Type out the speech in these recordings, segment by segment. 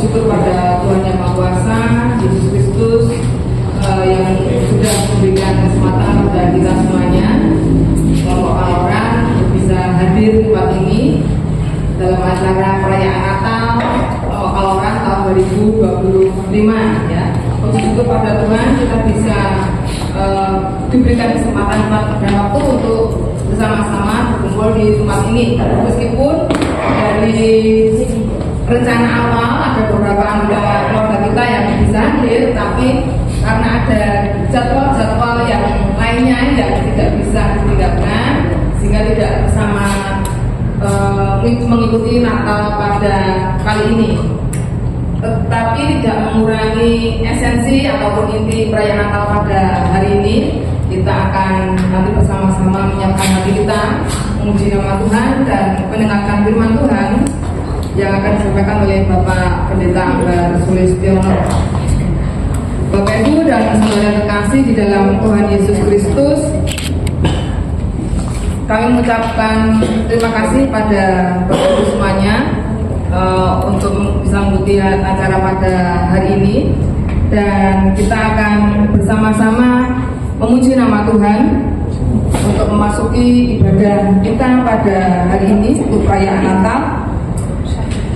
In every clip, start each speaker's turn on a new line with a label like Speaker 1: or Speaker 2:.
Speaker 1: syukur pada Tuhan Yang Maha Kuasa, Yesus Kristus, yang sudah memberikan kesempatan kepada kita semuanya, kelompok orang untuk bisa hadir di tempat ini dalam acara perayaan Natal orang tahun 2025 ya. Puji syukur pada Tuhan kita bisa diberikan kesempatan dan waktu untuk bersama-sama berkumpul di tempat ini. Meskipun dari rencana awal ada beberapa anggota keluarga kita yang bisa hadir, tapi karena ada jadwal-jadwal yang lainnya yang tidak bisa ditinggalkan, sehingga tidak bersama mengikuti Natal pada kali ini. Tetapi tidak mengurangi esensi ataupun inti perayaan Natal pada hari ini. Kita akan nanti bersama-sama menyiapkan hati kita, memuji nama Tuhan dan mendengarkan firman Tuhan yang akan disampaikan oleh Bapak Pendeta Ambar Sulistiono. Bapak Ibu dan saudara terkasih di dalam Tuhan Yesus Kristus, kami mengucapkan terima kasih pada Bapak Ibu semuanya untuk bisa mengikuti acara pada hari ini, dan kita akan bersama-sama memuji nama Tuhan untuk memasuki ibadah kita pada hari ini untuk perayaan Natal.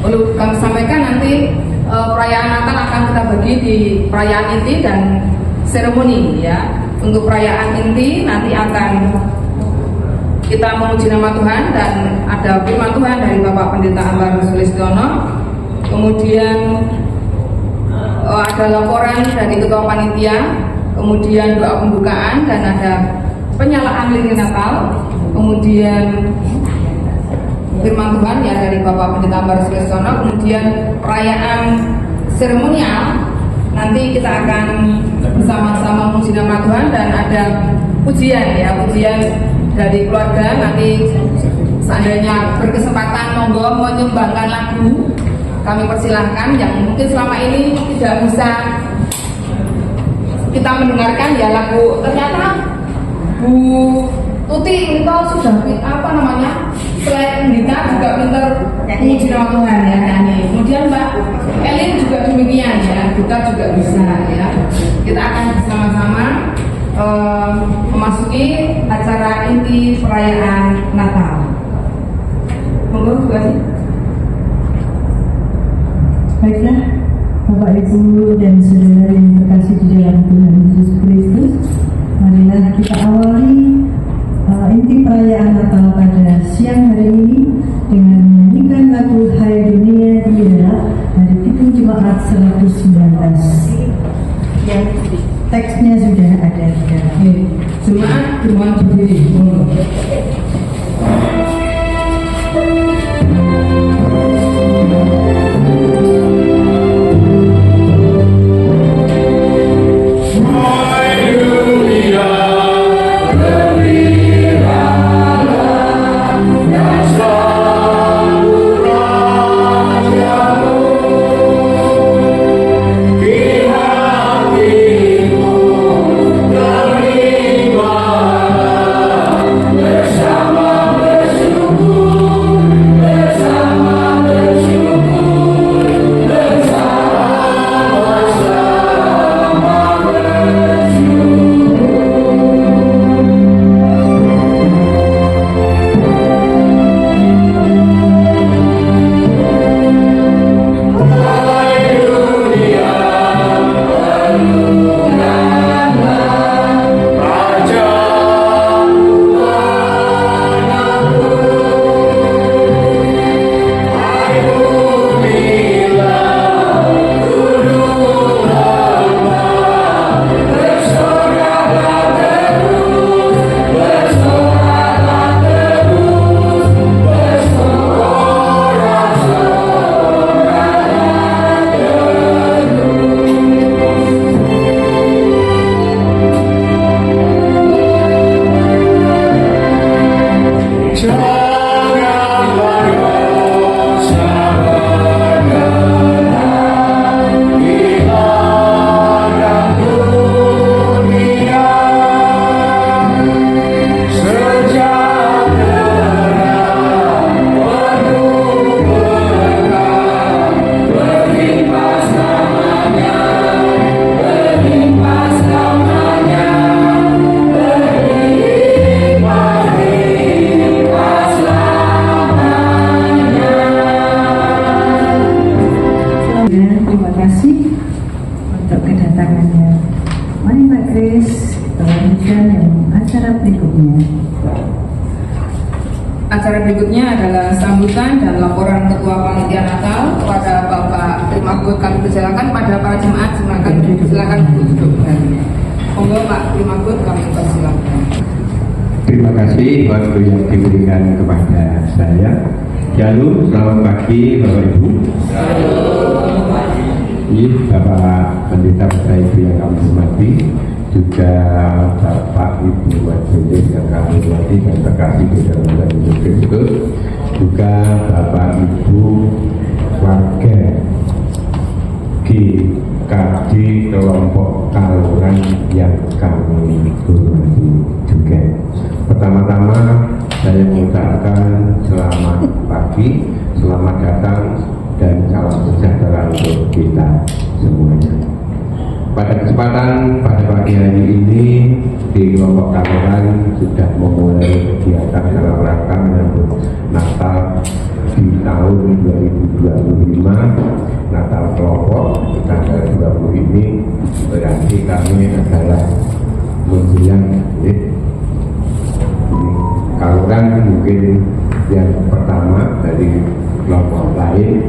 Speaker 1: Perlu kami sampaikan nanti perayaan Natal akan kita bagi di perayaan inti dan seremoni ya. Untuk perayaan inti nanti akan kita memuji nama Tuhan dan ada firman Tuhan dari Bapak Pendeta Ambar Sulistiono. Kemudian ada laporan dari Ketua Panitia, kemudian doa pembukaan dan ada penyalaan lilin Natal, kemudian firman Tuhan ya dari Bapak Pendeta Ambar Sulistiono, kemudian perayaan seremonial. Nanti kita akan bersama-sama memuji nama Tuhan dan ada pujian ya, pujian dari keluarga. Nanti seandainya berkesempatan monggo menyumbangkan lagu, kami persilahkan. Yang mungkin selama ini tidak bisa kita mendengarkan ya lagu, ternyata Bu Tuti itu sudah apa namanya, selain Dita juga pinter memuji nama Tuhan ya nyanyi. Kemudian Mbak Elin juga demikian ya, Dita juga bisa ya. Kita akan bersama-sama memasuki acara inti perayaan Natal. Monggo Bu Kasih.
Speaker 2: Baiklah, Bapak Ibu dan saudara yang terkasih di dalam Tuhan Yesus Kristus, marilah kita awali inti perayaan Natal pada siang hari ini dengan menyanyikan lagu Hai Dunia Dia dari Kidung Jemaat 119. Yang teksnya sudah ada di dalam.
Speaker 1: Jemaat berdiri.
Speaker 3: Bersama
Speaker 2: kasih untuk kedatangannya. Mari Mbak Kris, kita lanjutkan yang acara berikutnya.
Speaker 1: Acara berikutnya adalah sambutan dan laporan Ketua Panitia Natal kepada Bapak Trimagud. Kami persilakan pada para jemaat, silakan duduk. Monggo Pak Trimagud, kami persilakan.
Speaker 3: Terima kasih waktu yang diberikan kepada saya. Shalom, selamat pagi Bapak Ibu. Ini Bapak Pendeta Putra Ibu yang kami hormati, juga Bapak Ibu Wajib yang kami hormati dan terkasih di dalam Yesus Kristus, juga Bapak Ibu warga GKJ kelompok Kaluran yang kami hormati juga. Pertama-tama saya mengucapkan selamat pagi, selamat datang dan salam sejahtera untuk kita semuanya. Pada kesempatan pada pagi hari ini di kelompok Kaluran sudah memulai kegiatan dalam rangka menyambut Natal di tahun 2025. Natal kelompok di tanggal 20 ini berarti kami adalah menjelang Kaluran mungkin yang pertama dari kelompok lain,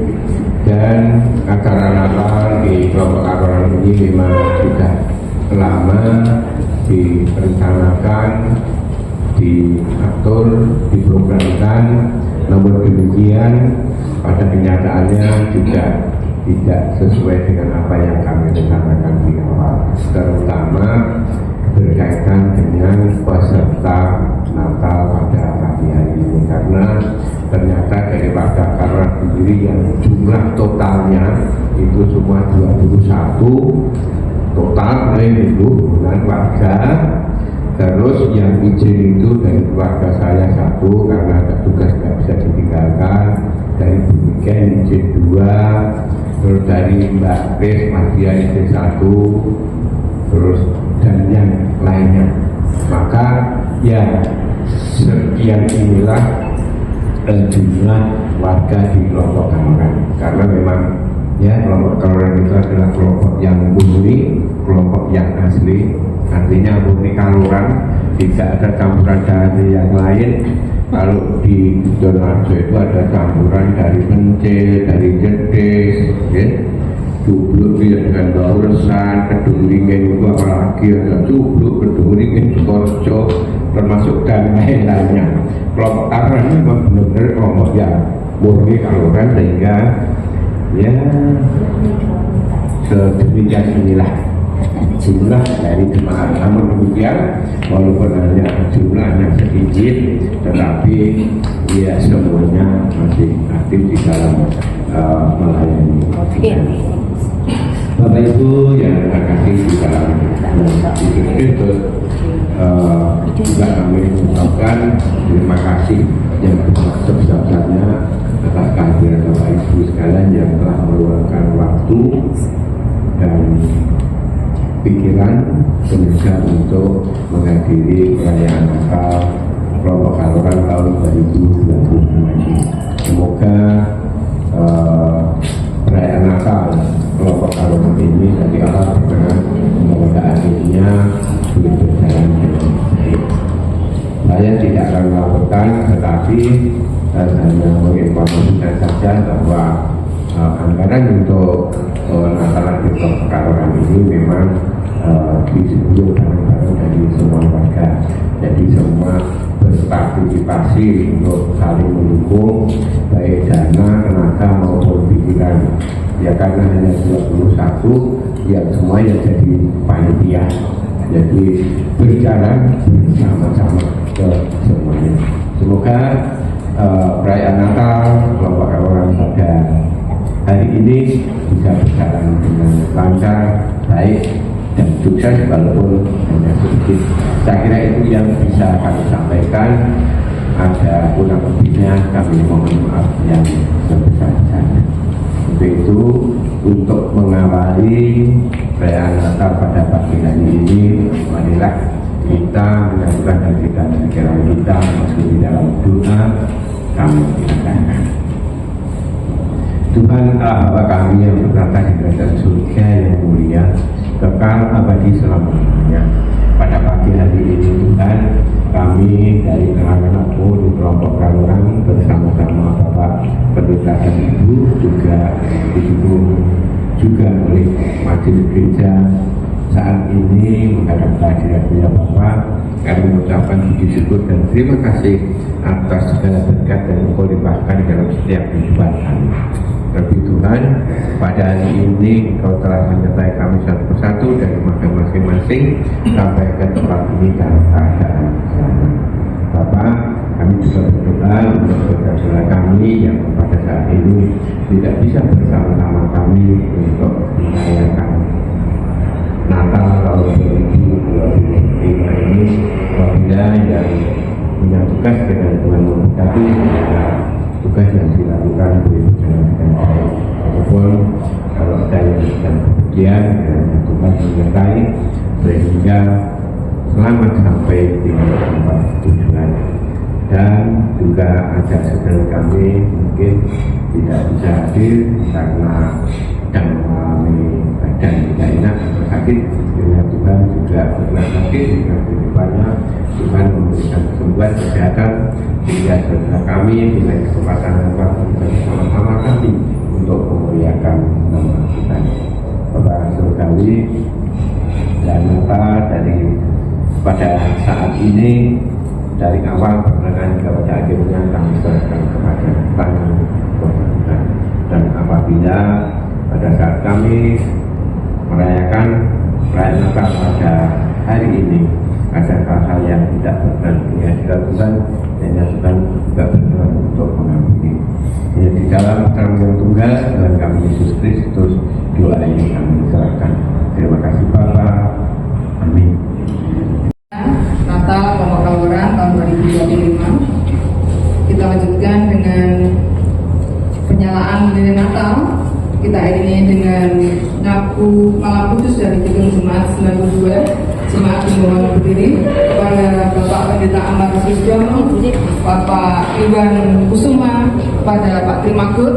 Speaker 3: dan acara Natal di kelompok Kaluran ini memang sudah lama direncanakan, diatur, diprogramkan, namun demikian pada kenyataannya juga tidak sesuai dengan apa yang kami rencanakan di awal, terutama berkaitan dengan peserta Natal pada pagi hari ini, karena ternyata dari warga Kaluran sendiri yang jumlah totalnya itu cuma 21 total dari hubungan warga. Terus yang izin itu dari keluarga saya 1 karena ada tugas tidak bisa ditinggalkan, dari Bu Niken izin 2, terus dari Mbak Kris Madia izin 1, terus dan yang lainnya. Maka ya sekian inilah jumlah warga di kelompok Kaluran, karena memang ya kelompok Kaluran itu adalah kelompok yang murni, kelompok yang asli, artinya murni Kaluran, tidak ada campuran dari yang lain. Kalau di Donoarjo itu ada campuran dari Mencil, dari Jedes, ya. Cubluk dengan Bauresan, Kedungringen itu apalagi ada Cubluk, Kedungringen, Sukorejo, termasuk dan lain-lainnya. Kelompok Kaluran ini memang benar-benar kelompok yang murni Kaluran, sehingga ya sedemikian inilah jumlah dari jemaat. Namun demikian, walaupun hanya jumlahnya sedikit, tetapi ya semuanya masih aktif di dalam melayani. Bapak Ibu yang terkasih di dalam Yesus Kristus, juga kami mengucapkan terima kasih yang sebesar-besarnya atas kehadiran Bapak Ibu sekalian yang telah meluangkan waktu dan pikiran tenaga untuk menghadiri perayaan Natal kelompok Kaluran tahun 2025. Semoga perayaan Natal kelompok Kaluran ini dari Allah berkenan, semoga akhirnya boleh berjalan dengan baik. Saya tidak akan melaporkan, tetapi hanya menginformasikan saja bahwa anggaran untuk Natal di kelompok Kaluran ini memang disebut bareng-bareng dari semua warga. Jadi semua berpartisipasi untuk saling mendukung, baik dana, tenaga maupun pikiran. Ya karena hanya 21 yang semua yang jadi panitia, jadi berjalan bersama-sama ke semuanya. Semoga perayaan Natal kelompok Kaluran pada hari ini bisa berjalan dengan lancar, baik dan sukses walaupun hanya sedikit. Saya kira itu yang bisa kami sampaikan. Ada kurang lebihnya kami mohon maaf yang sebesar-besarnya. Untuk itu, untuk mengawali perayaan Natal pada pagi hari ini, marilah kita menyatukan hati dan pikiran kita masuk di dalam doa. Kami silakan. Tuhan Allah Bapa kami yang berkata di kerajaan surga yang mulia, kekal abadi selamanya. Pada pagi hari ini Tuhan, kami dari anak-anakmu di kelompok Kalurang bersama-sama Bapak Pendeta dan Ibu juga didukung juga oleh majelis gereja saat ini menghadap kehadiratnya Bapak. Kami mengucapkan puji syukur dan terima kasih atas segala berkat dan Engkau limpahkan dalam setiap kehidupan kami. Tapi Tuhan, pada hari ini Engkau telah menyertai kami satu persatu dari rumah masing-masing sampai ke tempat ini dalam keadaan selamat. Bapak, kami juga berdoa untuk saudara-saudara kami yang pada saat ini tidak bisa bersama-sama kami untuk merayakan Natal tahun 2025 ini. Apabila yang punya tugas dengan Tuhan memberkati, tugas yang dilakukan berjalan dengan baik. Ataupun kalau ada yang sedang bepergian, Tuhan menyertai sehingga selamat sampai di tempat tujuan. Dan juga ada saudara kami mungkin tidak bisa hadir karena sedang mengalami badan tidak enak atau sakit. Bila Tuhan juga pernah sakit dengan kehidupannya, Tuhan memberikan kesembuhan kesehatan sehingga saudara kami dengan kesempatan dapat bersama-sama kami untuk memuliakan nama Tuhan. Bapak Saudari dan Bapak dari pada saat ini dari awal pertengahan kepada akhirnya kami serahkan kepada tangan Tuhan. Dan apabila pada saat kami merayakan perayaan Natal pada hari ini ada hal-hal yang tidak berkenan dengan Tuhan, dan Tuhan juga berkenan untuk mengampuni. Ya, di dalam terang yang tunggal Tuhan kami Yesus Kristus, doa ini kami serahkan. Terima kasih Bapa. Amin.
Speaker 1: Natal Kelompok Kalurang tahun 2025. Kita lanjutkan dengan penyalaan lilin Natal. Kita iringi dengan nyapu malam kudus dari Gedung Jemaat 92. Jemaat dimohon berdiri kepada Bapak Pendeta Amar Susjono, Bapak Iwan Kusuma, pada Pak Trimagut.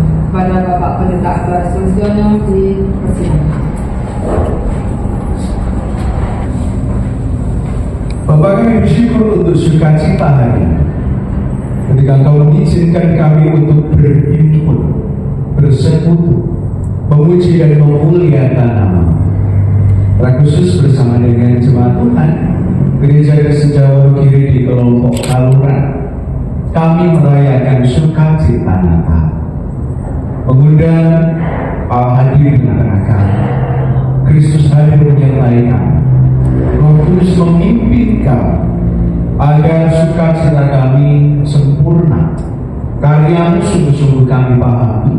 Speaker 1: kepada Bapak Pendeta Akbar Sulistiono di persidangan.
Speaker 4: Bapak, kami bersyukur untuk sukacita hari ini ketika Kau mengizinkan kami untuk berhimpun, bersekutu, memuji dan memuliakan nama. Khusus bersama dengan jemaat Tuhan Gereja Kristen Jawa Kiri di kelompok Kaluran, kami merayakan sukacita Natal, mengundang hadir di tengah kami. Kristus hadir menyertai kami, Roh Kudus memimpin kami agar sukacita kami sempurna. Karyamu sungguh-sungguh kami pahami,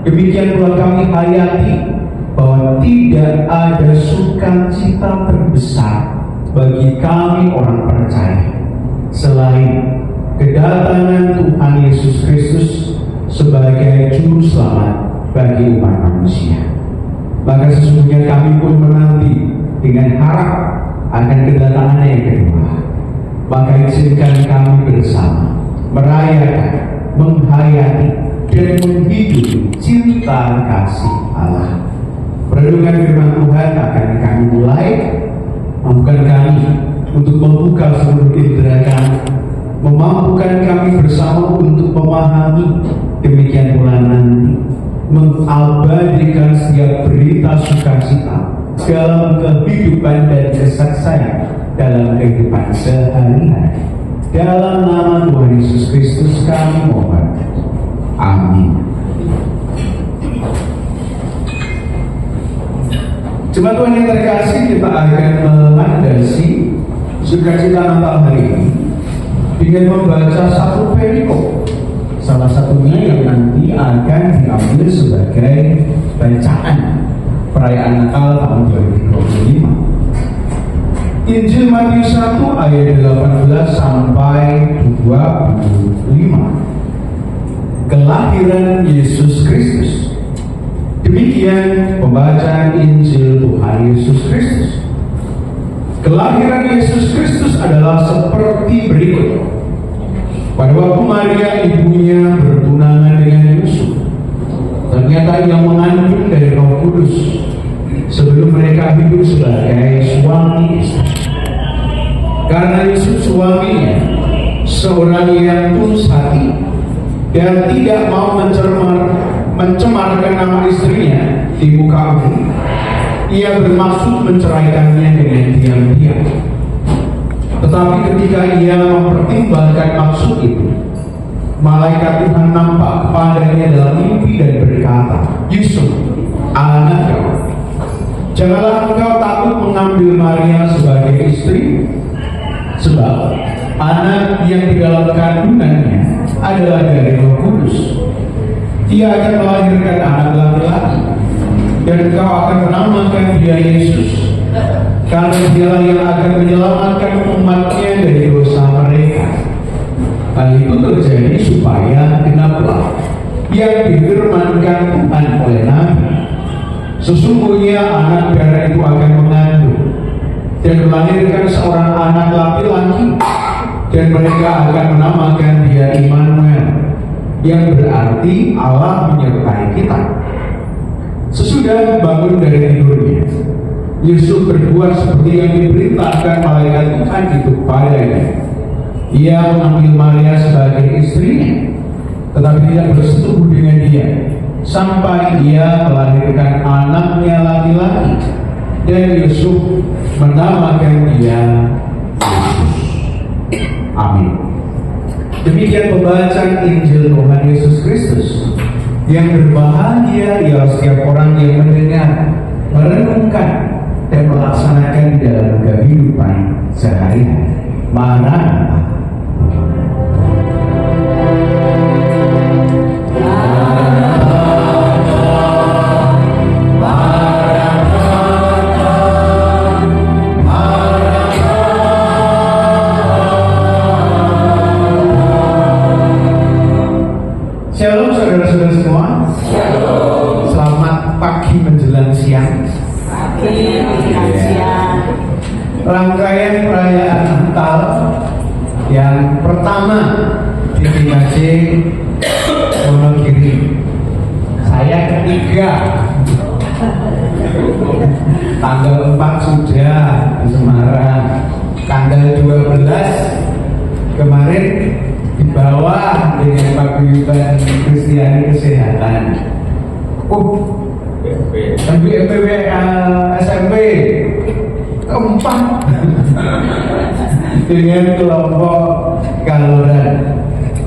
Speaker 4: demikian pula kami hayati bahwa tidak ada sukacita terbesar bagi kami orang percaya selain kedatangan Tuhan Yesus Kristus sebagai juru selamat bagi umat manusia. Maka sesungguhnya kami pun menanti dengan harap akan kedatangan yang kedua. Maka izinkan kami bersama merayakan, menghayati dan menghidupi cinta kasih Allah. Renungan firman Tuhan akan kami mulai. Mampukan kami untuk membuka seluruh indera kami, memampukan kami bersama untuk memahami, demikian pula nanti mengabadikan setiap berita sukacita dalam kehidupan dan kesaksian dalam kehidupan sehari-hari. Dalam nama Tuhan Yesus Kristus kami mohon. Amin. Jemaat Tuhan yang terkasih, kita akan melandasi sukacita Natal hari ini dengan membaca satu perikop, salah satunya yang nanti akan diambil sebagai bacaan perayaan Natal tahun 2025. Injil Matius 1 ayat 18 sampai 25. Kelahiran Yesus Kristus. Demikian pembacaan Injil Tuhan Yesus Kristus. Kelahiran Yesus Kristus adalah seperti berikut. Pada waktu Maria ibunya bertunangan dengan Yusuf, ternyata ia mengandung dari Roh Kudus sebelum mereka hidup sebagai suami istri. Karena Yusuf suaminya seorang yang tulus hati dan tidak mau mencemarkan nama istrinya di muka umum, ia bermaksud menceraikannya dengan diam-diam. Tetapi ketika ia mempertimbangkan maksud itu, malaikat Tuhan nampak kepadanya dalam mimpi dan berkata, Yusuf, anakku, janganlah engkau takut mengambil Maria sebagai istri, sebab anak yang di dalam kandungannya adalah dari Roh Kudus. Ia akan melahirkan anak laki-laki, dan engkau akan menamakan dia Yesus, karena dialah yang akan menyelamatkan umatnya dari dosa mereka. Hal itu terjadi supaya genaplah yang difirmankan Tuhan oleh Nabi, sesungguhnya anak darah itu akan mengandung dan melahirkan seorang anak laki-laki, dan mereka akan menamakan dia Immanuel, yang berarti Allah menyertai kita. Sesudah bangun dari tidurnya, Yusuf berbuat seperti yang diperintahkan malaikat Tuhan itu kepadanya. Ia mengambil Maria sebagai istrinya, tetapi tidak bersetubuh dengan dia sampai ia melahirkan anaknya laki-laki, dan Yusuf menamakan dia Yesus. Amin. Demikian pembacaan Injil Tuhan Yesus Kristus. Yang berbahagia ialah setiap orang yang mendengar, merenungkan, dan melaksanakan di dalam kehidupan sehari-hari. Maranatha. Shalom saudara-saudara semua. Shalom. Selamat pagi menjelang siang.
Speaker 5: Pagi menjelang siang.
Speaker 4: Rangkaian perayaan Natal yang pertama di GKJ Wonogiri 3 tanggal 4 sudah di Semarang, tanggal 12 kemarin dibawa dengan paguyuban Kristiani Kesehatan. FPW SMP keempat dengan kelompok Kaloran.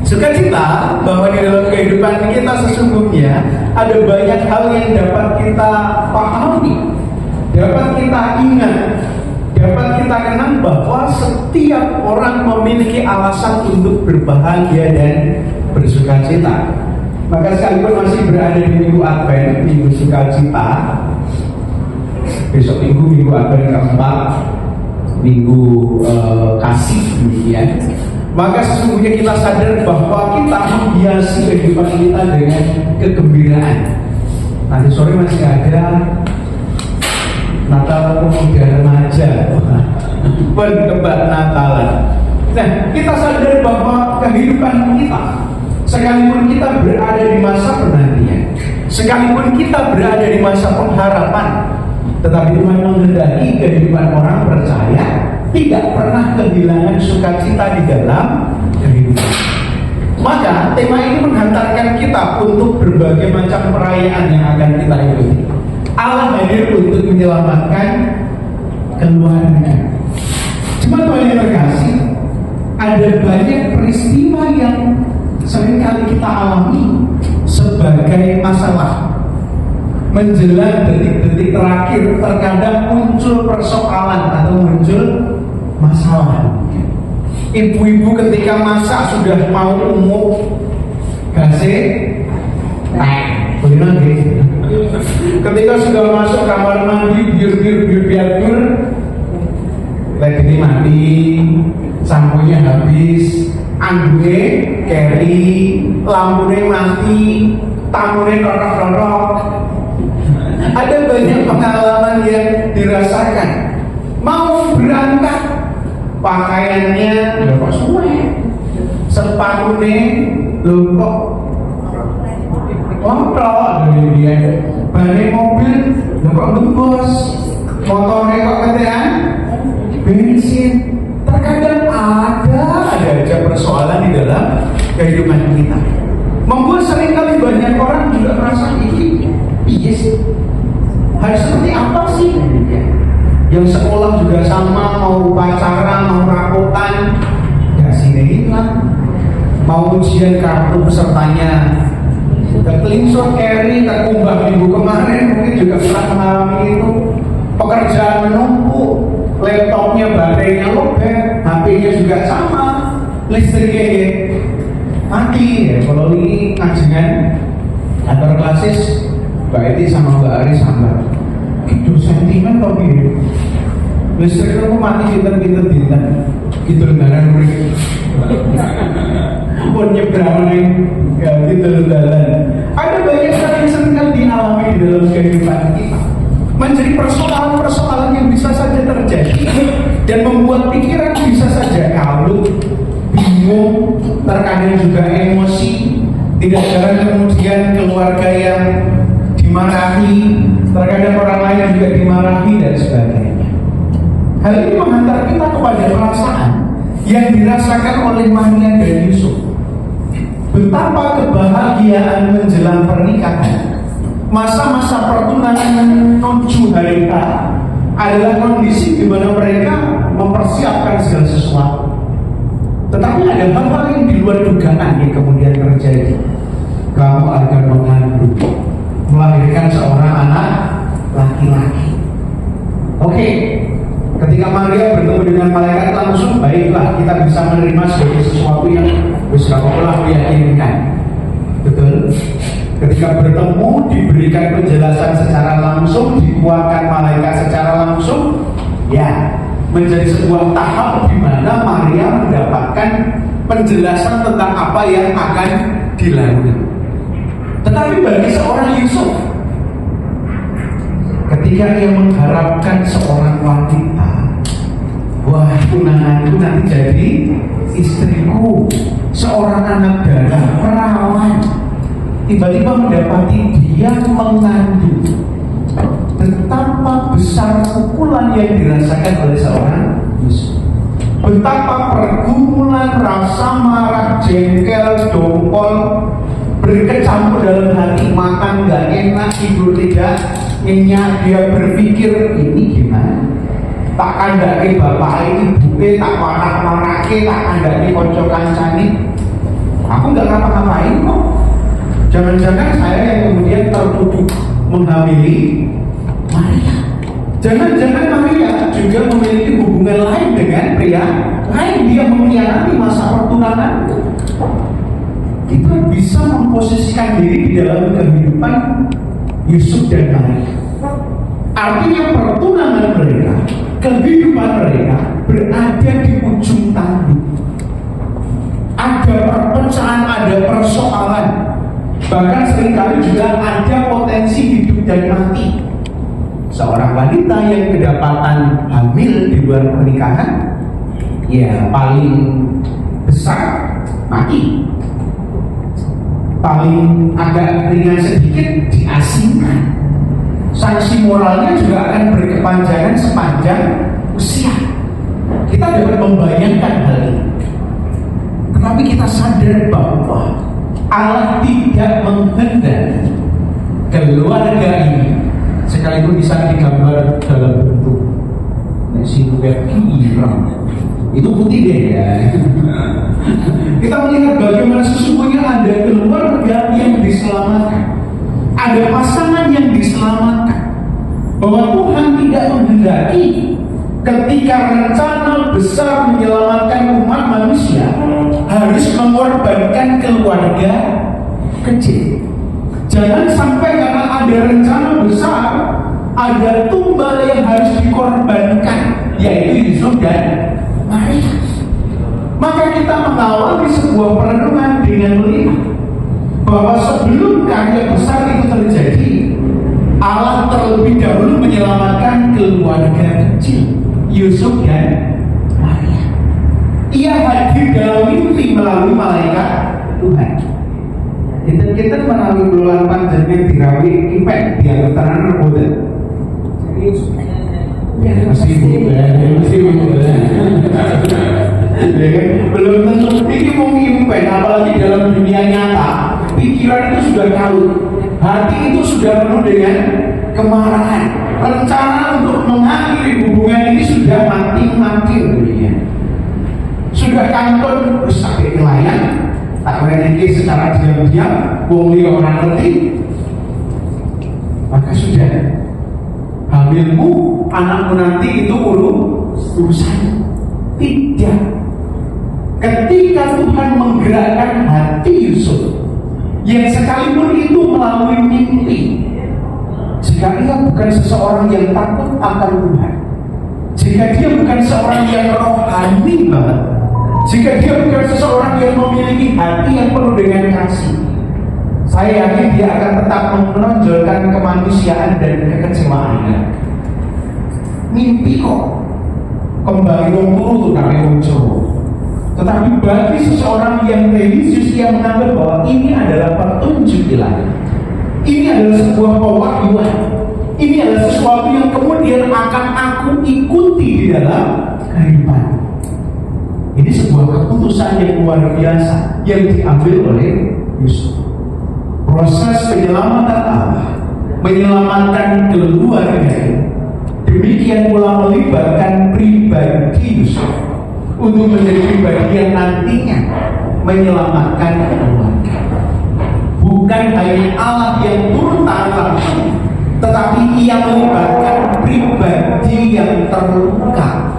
Speaker 4: Sukacita bahwa di dalam kehidupan kita sesungguhnya ada banyak hal yang dapat kita pahami, dapat kita ingat, dapat kita kenang bahwa setiap orang memiliki alasan untuk berbahagia dan bersukacita. Maka sekalipun masih berada di minggu Advent, minggu sukacita, besok minggu Advent keempat, minggu kasih demikian. Maka sesungguhnya kita sadar bahwa kita menghiasi kehidupan kita dengan kegembiraan. Nanti sore masih ada Natal Pemuda Remaja, pendebat Natalan. Nah, kita sadar bahwa kehidupan kita, sekalipun kita berada di masa penantian, sekalipun kita berada di masa pengharapan, tetapi Tuhan menghendaki kehidupan orang percaya tidak pernah kehilangan sukacita di dalam kehidupan. Maka tema ini menghantarkan kita untuk berbagai macam perayaan yang akan kita ikuti. Allah hadir untuk menyelamatkan keluarga. Cuma Tuhan yang terkasih, ada banyak peristiwa yang seringkali kita alami sebagai masalah. Menjelang detik-detik terakhir terkadang muncul persoalan atau muncul masalah. Ibu-ibu ketika masak sudah mau umur gasnya naik, ketika sudah masuk kamar mandi biar lagi ini mati, sampunya habis, anggunnya keri, lampunya mati, tamunya rorok-rorok. Ada banyak pengalaman yang dirasakan. Mau berangkat, pakaiannya kok suwe, sepatunya kok kotor dari dia, ban mobil kok gembos, motornya kok ketean bensin. Terkadang ada aja persoalan di dalam kehidupan kita, membuat seringkali banyak orang juga merasa yes, harus seperti apa sih? Yang sekolah juga sama, mau pacaran, mau rapotan, gak sini lah. Mau ujian kartu pesertanya, kelingsur carry, kekumbang minggu kemarin, mungkin juga pernah mengalami itu. Pekerjaan menumpuk, laptopnya baterainya lobet, HP-nya juga sama, listriknya mati ya. Kalau ini ngajengan kantor klasis, Mbak Eti sama Mbak Ari sambat itu sentimen tapi listrik itu mati kita gitu lebaran mereka pun nyebrang nih ya gitu lebaran. Ada banyak hal yang sering dialami di dalam kehidupan kita, menjadi persoalan-persoalan yang bisa saja terjadi dan membuat pikiran bisa saja kalut, bingung, terkadang juga emosi. Tidak jarang kemudian keluarga yang dimarahi, terkadang orang lain juga dimarahi dan sebagainya. Hal ini menghantar kita kepada perasaan yang dirasakan oleh Maria dan Yusuf. Betapa kebahagiaan menjelang pernikahan, masa-masa pertunangan menuju hari H adalah kondisi di mana mereka mempersiapkan segala sesuatu. Tetapi ada hal-hal yang di luar dugaan yang kemudian terjadi. Kamu akan mengandung, melahirkan seorang anak laki-laki. Oke, ketika Maria bertemu dengan malaikat langsung, baiklah kita bisa menerima sebagai sesuatu yang bisa Allah meyakinkan. Betul. Ketika bertemu, diberikan penjelasan secara langsung, dikuatkan malaikat secara langsung, ya menjadi sebuah tahap di mana Maria mendapatkan penjelasan tentang apa yang akan dilakukan. Tetapi bagi seorang Yusuf, ketika ia mengharapkan seorang wanita, wah tunanganku nanti jadi istriku, seorang anak darah, perawan, tiba-tiba mendapati dia mengandung dirasakan oleh seorang Yusuf. Betapa pergumulan, rasa marah, jengkel, dongkol berkecamuk dalam hati, makan gak enak, tidur tidak nyenyak. Dia berpikir, ini gimana? Tak kandake bapak ibuke, tak warak-warake, tak kandake konco kancane. Aku nggak ngapa-ngapain kok. Jangan-jangan saya yang kemudian tertuduh menghamili Maria. Jangan-jangan Maria juga memiliki hubungan lain dengan pria lain. Dia mengkhianati masa pertunangan. Kita bisa memposisikan diri di dalam kehidupan Yusuf dan Maria. Artinya pertunangan mereka, kehidupan mereka berada di ujung tanduk. Ada perpecahan, ada persoalan. Bahkan seringkali juga ada potensi hidup dan mati. Seorang wanita yang kedapatan hamil di luar pernikahan, ya paling besar mati. Paling agak ringan sedikit diasingkan. Sanksi moralnya juga akan berkepanjangan sepanjang usia. Kita dapat membayangkan hal ini. Tetapi kita sadar bahwa Allah tidak menghendaki keluarga ini, sekalipun bisa digambar dalam bentuk siluet pirang. Itu putih deh ya. Kita melihat bagaimana sesungguhnya ada keluarga yang diselamatkan, ada pasangan yang diselamatkan. Bahwa Tuhan tidak menghendaki ketika rencana besar menyelamatkan umat manusia harus mengorbankan keluarga kecil. Jangan sampai karena ada rencana besar, ada tumbal yang harus dikorbankan, yaitu Yusuf dan Maria. Maka kita mengawali sebuah perenungan dengan melihat bahwa sebelum karya besar itu terjadi, Allah terlebih dahulu menyelamatkan keluarga kecil Yusuf dan Maria. Ia hadir dalam mimpi melalui malaikat Tuhan. Kita melalui bulan panjangnya dirawi impek di antara boten. Ya masih belum tentu ini mungkin impek, apalagi dalam dunia nyata. Pikiran itu sudah kalut, hati itu sudah penuh dengan kemarahan. Rencana untuk mengakhiri hubungan ini sudah mati-mati dunia. Sudah kantor terus sampai nelayan, tak berani secara diam-diam, wong liya ora ngerti. Maka sudah hamilmu, anakmu nanti itu urusan. Tidak. Ketika Tuhan menggerakkan hati Yusuf, yang sekalipun itu melalui mimpi, jika ia bukan seseorang yang takut akan Tuhan, jika dia bukan seorang yang rohani banget, jika dia bukan seseorang yang memiliki hati yang penuh dengan kasih, saya yakin dia akan tetap menonjolkan kemanusiaan dan kekecewaannya. Mimpi kok kembali wong turu tuh kami wong Jawa. Tetapi bagi seseorang yang religius yang menganggap bahwa ini adalah petunjuk ilahi, ini adalah sebuah pewahyuan, ini adalah sesuatu yang kemudian akan aku ikuti di dalam kehidupan. Ini sebuah keputusan yang luar biasa yang diambil oleh Yusuf. Proses penyelamatan Allah, menyelamatkan keluarga, demikian pula melibatkan pribadi Yusuf untuk menjadi pribadi yang nantinya menyelamatkan keluarga. Bukan hanya Allah yang turun tangan langsung, tetapi ia melibatkan pribadi yang terluka,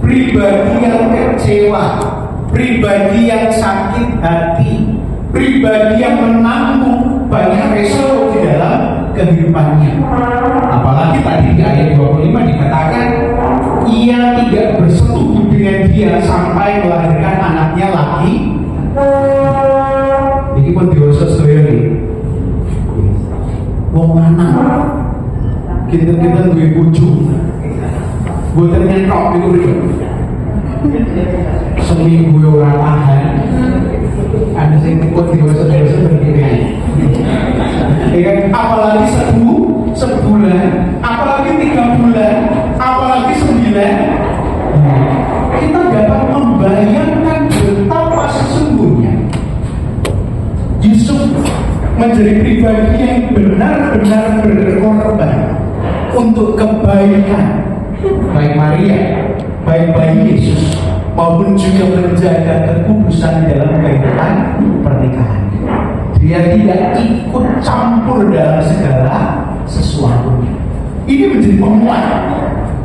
Speaker 4: pribadi yang kecewa, pribadi yang sakit hati, pribadi yang menanggung banyak resiko di dalam kehidupannya. Apalagi tadi di ayat 25 dikatakan ia tidak bersetubuh dengan dia sampai melahirkan anaknya laki. Ini pun dewasa sedaya nih. Wong lanang kita duwe bojo. Boten nyentok itu lho. Seminggu ora tahan. Ada sing ikut dewasa-dewasa begini. Apalagi sebulan, apalagi 3 bulan, apalagi 9 menjadi pribadi yang benar-benar berkorban untuk kebaikan baik Maria, baik bayi Yesus, maupun juga menjaga kekudusan dalam kehidupan pernikahan. Dia tidak ikut campur dalam segala sesuatu. Ini menjadi penguat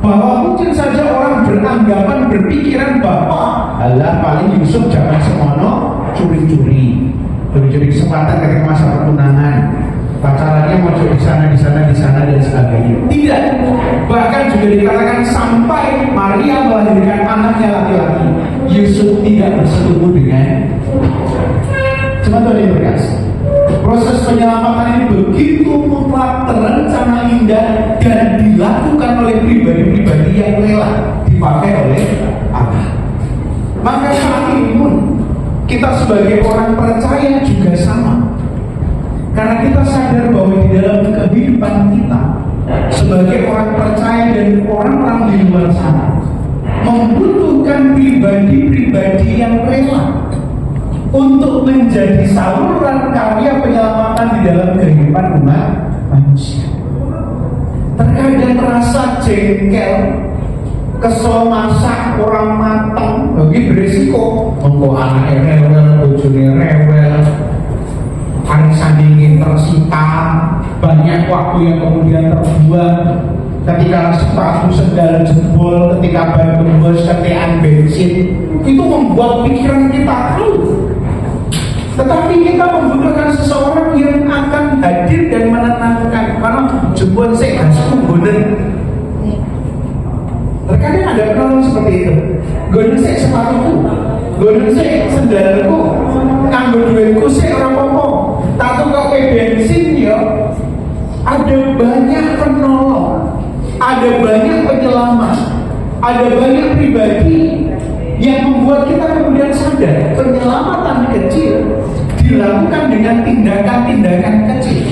Speaker 4: bahwa mungkin saja orang beranggapan, berpikiran bahwa alah paling Yusuf jangan semono curi-curi kesempatan ketika masa pertunangan, pacarannya mau di sana dan sebagainya. Tidak. Bahkan juga dikatakan sampai Maria melahirkan anaknya laki-laki, Yusuf tidak bersetubuh dengan. Teman-teman yang berkasih, proses penyelamatan ini begitu mutlak, terencana indah, dan dilakukan oleh pribadi-pribadi yang rela dipakai oleh Allah. Maka saat ini pun kita sebagai orang percaya juga sama. Karena kita sadar bahwa di dalam kehidupan kita sebagai orang percaya dan orang-orang di luar sana membutuhkan pribadi-pribadi yang rela untuk menjadi saluran karya penyelamatan di dalam kehidupan umat manusia. Terkadang rasa jengkel, kesel masak orang matang bagi berisiko membawa anaknya rewel, bojone rewel, hari sandingin tersita, banyak waktu yang kemudian terbuang ketika sepatu sendal jebol, ketika ban gembos, ketean bensin. Itu membuat pikiran kita keluh. Tetapi kita membutuhkan seseorang yang akan hadir dan menenangkan. Karena jebol saya gasku bonen. Terkadang ada orang seperti itu. Bonen saya sepatuku, bonen saya sendalku, kanggo duitku saya orang apa. Tak tukar bensin ya. Ada banyak penolong, ada banyak penyelamat, ada banyak pribadi yang membuat kita kemudian sadar penyelamatan kecil dilakukan dengan tindakan-tindakan kecil.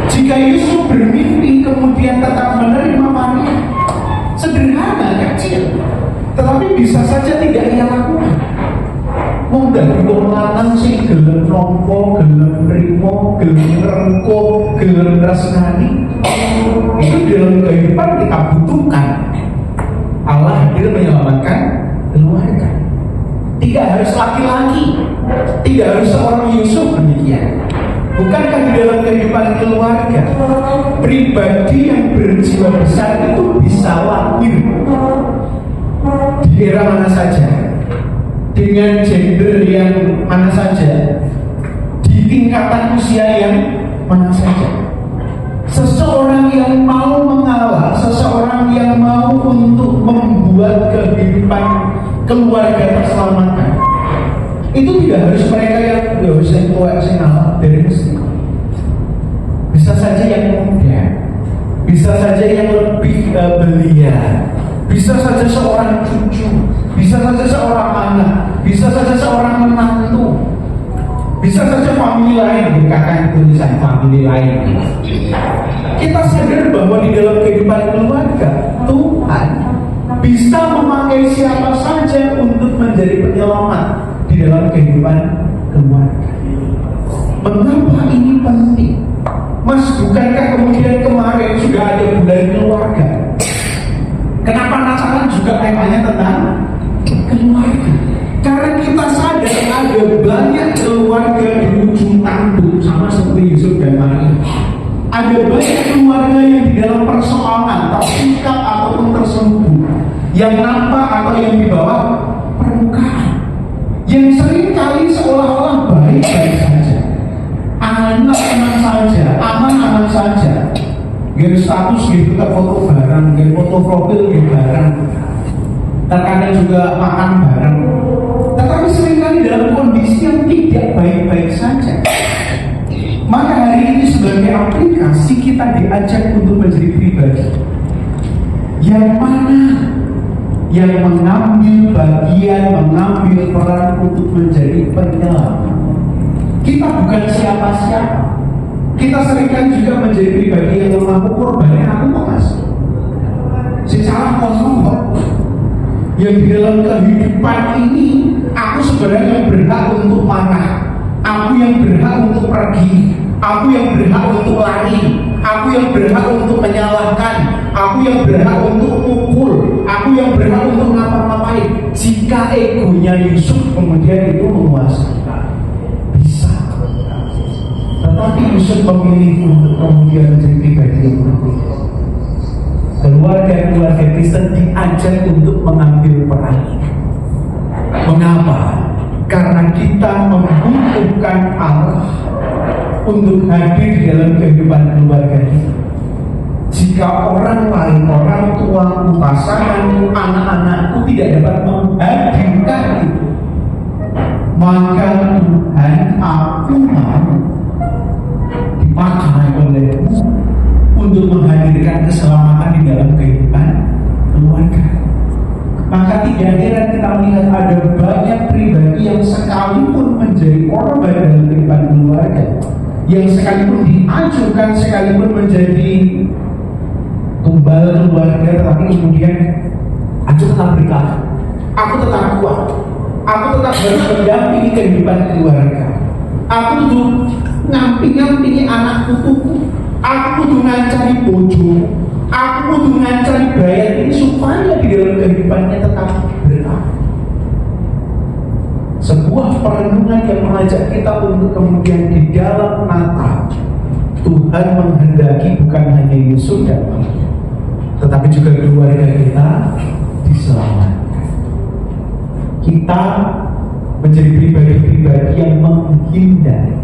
Speaker 4: Jika Yusuf bermimpi kemudian tetap menerima Maria, sederhana kecil, tetapi bisa saja tidak ia lakukan. Mau dari wong lanang sing gelem nampa, gelem nrimo, gelem ngrengko, gelem tresnani. Itu dalam kehidupan kita butuhkan. Allah hadir menyelamatkan keluarga. Tidak harus laki-laki, tidak harus seorang Yusuf demikian. Bukankah di dalam kehidupan keluarga pribadi yang berjiwa besar itu bisa lahir di era mana saja, dengan gender yang mana saja, di tingkatan usia yang mana saja. Seseorang yang mau mengalah, seseorang yang mau untuk membuat kehidupan keluarga terselamatkan, itu tidak harus mereka yang harus yang tua, yang ngalah dari mesti. Bisa saja yang muda, bisa saja yang lebih belia, bisa saja seorang cucu, bisa saja seorang anak, bisa saja seorang menantu, bisa saja famili lain. Dikatakan tulisan famili lain. Kita sadar bahwa di dalam kehidupan keluarga Tuhan bisa memakai siapa saja untuk menjadi penyelamat di dalam kehidupan keluarga. Mengapa ini penting? Mas, bukankah kemudian kemarin sudah ada bulan keluarga? Kenapa Natalan juga temanya tentang keluarga? Karena kita sadar ada banyak keluarga di ujung tanduk, sama seperti Yusuf dan Maria. Ada banyak keluarga yang di dalam persoalan tersikat ataupun terselubung, yang nampak atau yang di bawah permukaan, yang sering kali seolah-olah baik-baik saja, anak-anak saja, aman-aman saja, gak status gitu, kita foto bareng, gak foto profil gitu bareng, terkadang juga makan bareng, tetapi seringkali dalam kondisi yang tidak baik-baik saja. Maka hari ini sebagai aplikasi kita diajak untuk menjadi pribadi yang mana yang mengambil bagian, mengambil peran untuk menjadi penyelamat. Kita bukan siapa-siapa. Kita seringkali juga menjadi pribadi yang mengaku korbannya aku kok mas. Secara kosong kok. Yang di dalam kehidupan ini aku sebenarnya yang berhak untuk marah, aku yang berhak untuk pergi, Aku yang berhak untuk lari, aku yang berhak untuk menyalahkan, aku yang berhak untuk mukul, aku yang berhak untuk ngapa-ngapain. Jika egonya Yusuf kemudian itu menguasai, bisa. Tetapi Yusuf memilih untuk kemudian menjadi pribadi yang berbeda. Keluarga-keluarga Kristen diajak untuk mengambil peran. Mengapa? Karena kita membutuhkan Allah untuk hadir di dalam kehidupan keluarga kita. Jika orang lain, orang tuamu, pasanganmu, anak-anakku tidak dapat menghadirkan itu, maka Tuhan, aku mau dipakai olehmu untuk menghadirkan keselamatan di dalam kehidupan keluarga. Maka tidak heran kita melihat ada banyak pribadi yang sekalipun menjadi korban dalam kehidupan keluarga, yang sekalipun diajukan, sekalipun menjadi tumbal keluarga, tetapi kemudian aku tetap bertahan, aku tetap kuat, aku tetap harus mendampingi kehidupan keluarga, aku tuh ngamping-ngampingi anak putuku, aku tuh ngancari bojo, aku tuh ngancari bayar ini supaya di dalam kehidupannya tetap bertahan. Sebuah perenungan yang mengajak kita untuk kemudian di dalam Natal, Tuhan menghendaki bukan hanya Yesus dan Maria, tetapi juga keluarga kita diselamatkan. Kita menjadi pribadi-pribadi yang menghindari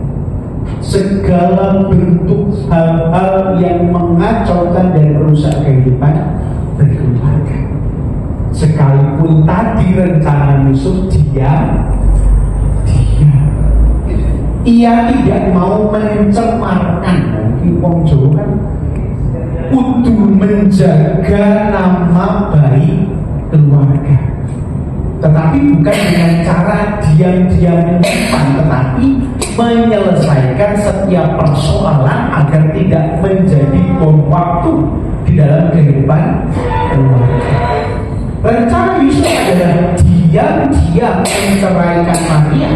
Speaker 4: segala bentuk hal-hal yang mengacaukan dan merusak kehidupan berkeluarga. Sekalipun tadi rencana Yusuf ia tidak mau mencemarkan. Wong Jawa kan kudu menjaga nama baik keluarga, tetapi bukan dengan cara diam-diam menyimpan, tetapi menyelesaikan setiap persoalan agar tidak menjadi bom waktu di dalam kehidupan keluarga. Rencana Yusuf adalah diam-diam menceraikan Maria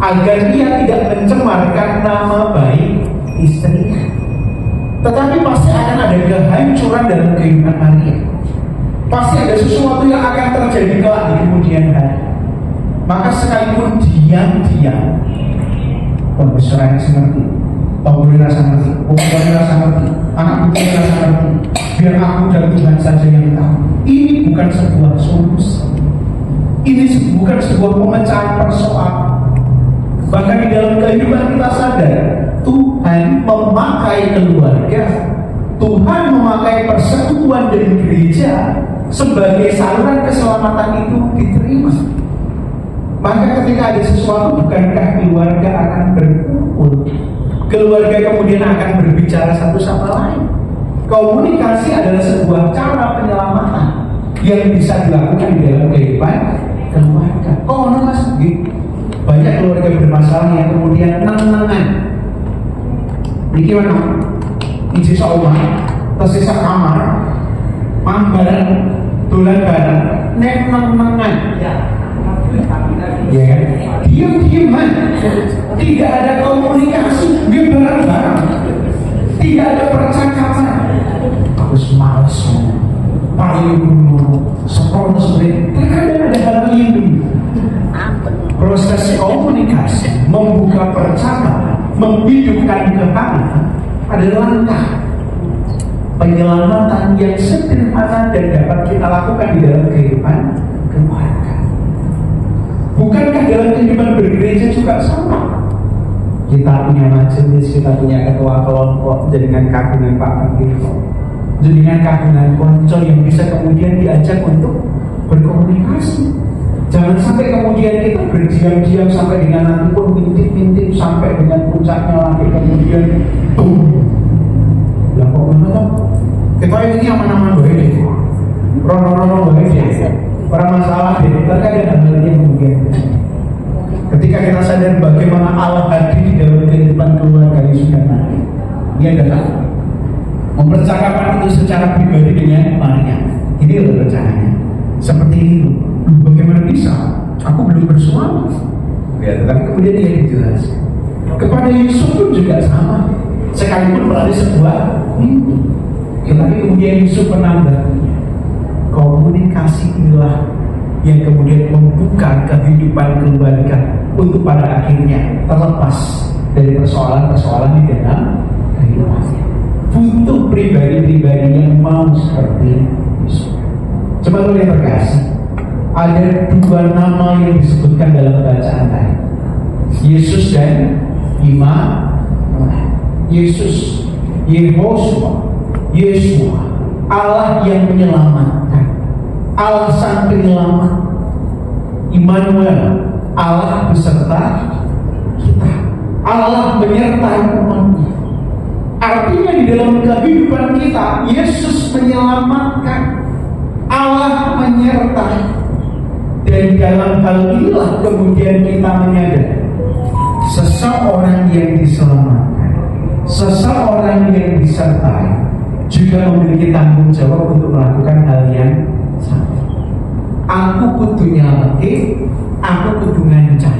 Speaker 4: agar dia tidak mencemarkan nama baik istrinya. Tetapi pasti akan ada kehancuran dalam kehidupan Maria. Pasti ada sesuatu yang akan terjadi kelak di kemudian hari. Maka sekalipun diam-diam, pembesaran seperti Paulus rasa ngerti, Paulus rasa ngerti, anak putri rasa ngerti, biar aku dan Tuhan saja yang tahu. Ini bukan sebuah solusi. Ini bukan sebuah pemecahan persoalan. Bahkan di dalam kehidupan kita sadar, Tuhan memakai keluarga, Tuhan memakai persekutuan dan gereja sebagai saluran keselamatan itu diterima. Maka ketika ada sesuatu, bukankah keluarga akan berkumpul? Keluarga kemudian akan berbicara satu sama lain. Komunikasi adalah sebuah cara penyelamatan yang bisa dilakukan di dalam kehidupan keluarga. Kok mas gitu? Banyak keluarga bermasalah yang kemudian neng-nengan. Ini gimana? Isi seumah, tersisa kamar, mah bareng, dolan bareng, neng-nengan. Ya kan? Diam-diaman, tidak ada komunikasi, dia bareng-bareng, tidak ada percakapan. Aku semalas, paling dulu, sekolah sebenarnya, terkadang ada hal yang proses komunikasi, membuka percakapan, menghidupkan kehangatan adalah langkah penyelamatan yang sederhana dan dapat kita lakukan di dalam kehidupan keluarga. Bukankah dalam kehidupan bergereja juga sama? Kita punya majelis, kita punya ketua kelompok, jaringan kagungan Pak Pendeta, jaringan kagungan konco yang bisa kemudian diajak untuk berkomunikasi. Jangan sampai kemudian kita berdiam-diam sampai dengan nanti pun ngintip-ngintip sampai dengan puncaknya lagi kemudian boom. Lah kok menurut kita ini aman-aman baik deh, rono-rono baik deh, orang masalah deh. Terkadang hal yang kemudian ketika kita sadar bagaimana Allah hadir di dalam kehidupan keluarga Yesus dan Maria, dia adalah mempercakapkan itu secara pribadi dengan Maria. Ini adalah rencananya seperti itu. Bagaimana bisa? Aku belum bersuami. Ya, tetapi kemudian dia dijelaskan. Kepada Yusuf pun juga sama, sekalipun melalui sebuah mimpi. Tetapi kemudian Yusuf menambah, komunikasi inilah yang kemudian membuka kehidupan keluarga untuk pada akhirnya terlepas dari persoalan-persoalan di dalam kehidupannya. Butuh pribadi-pribadi yang mau seperti Yusuf. Coba yang terkasih, ada dua nama yang disebutkan dalam bacaan tadi, Yesus dan Immanuel. Yesus, Yehosua, Yesua, Allah yang menyelamatkan, Allah sang penyelamat. Immanuel, Allah beserta kita, Allah menyertai umatnya. Artinya di dalam kehidupan kita, Yesus menyelamatkan, Allah menyertai. Dan dalam hal inilah kemudian kita menyadari, seseorang yang diselamatkan, seseorang yang disertai juga memiliki tanggung jawab untuk melakukan hal yang sama. Aku kudu nyelamatke, aku kudu ngancam.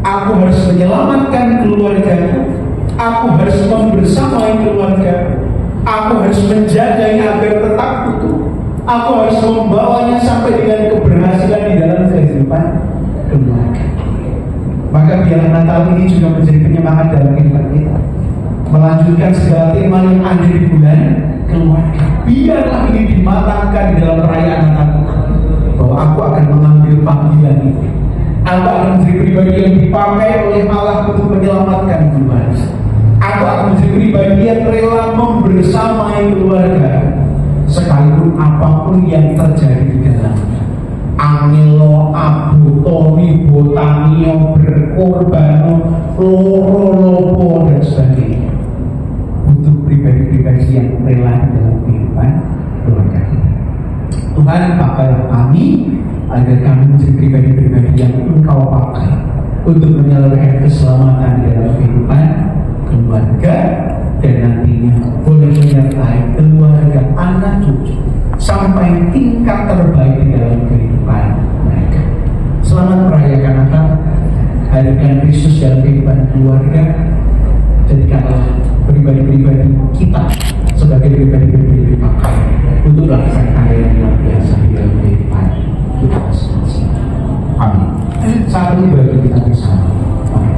Speaker 4: Aku harus menyelamatkan keluargaku, aku harus membersamai keluarga, aku harus menjaganya agar tetap utuh, aku harus membawanya sampai dengan keberhasilan di dalam kehidupan keluarga. Maka biar Natal ini juga menjadi penyemangat dalam kehidupan kita, melanjutkan segala tema yang ada di bulan keluarga. Biarlah ini dimatangkan di dalam perayaan Natal kita, bahwa aku akan mengambil panggilan ini, aku akan menjadi pribadi yang dipakai oleh Allah untuk menyelamatkan keluarga. Aku akan menjadi pribadi yang rela membersamai keluarga, sekalipun apapun yang terjadi di dalamnya. Angelo, abu, tomi, botanio, berkorbano, loro-lopo, dan sebagainya. Butuh pribadi-pribadi yang rela dalam kehidupan keluarga kita. Tuhan, pakailah kami agar kami menjadi pribadi-pribadi yang Engkau pakai untuk menyalurkan keselamatan di dalam kehidupan keluarga, dan nantinya boleh menyertai keluarga, anak cucu sampai tingkat terbaik di dalam kehidupan mereka. Selamat merayakan Natal. Hadirkan Kristus dalam kehidupan keluarga. Jadikanlah pribadi-pribadi kita sebagai pribadi-pribadi dipakai untuk melakukan karya yang luar biasa di dalam kehidupan kita masing-masing. Amin. Saat ini bagi kita bersama. Amin.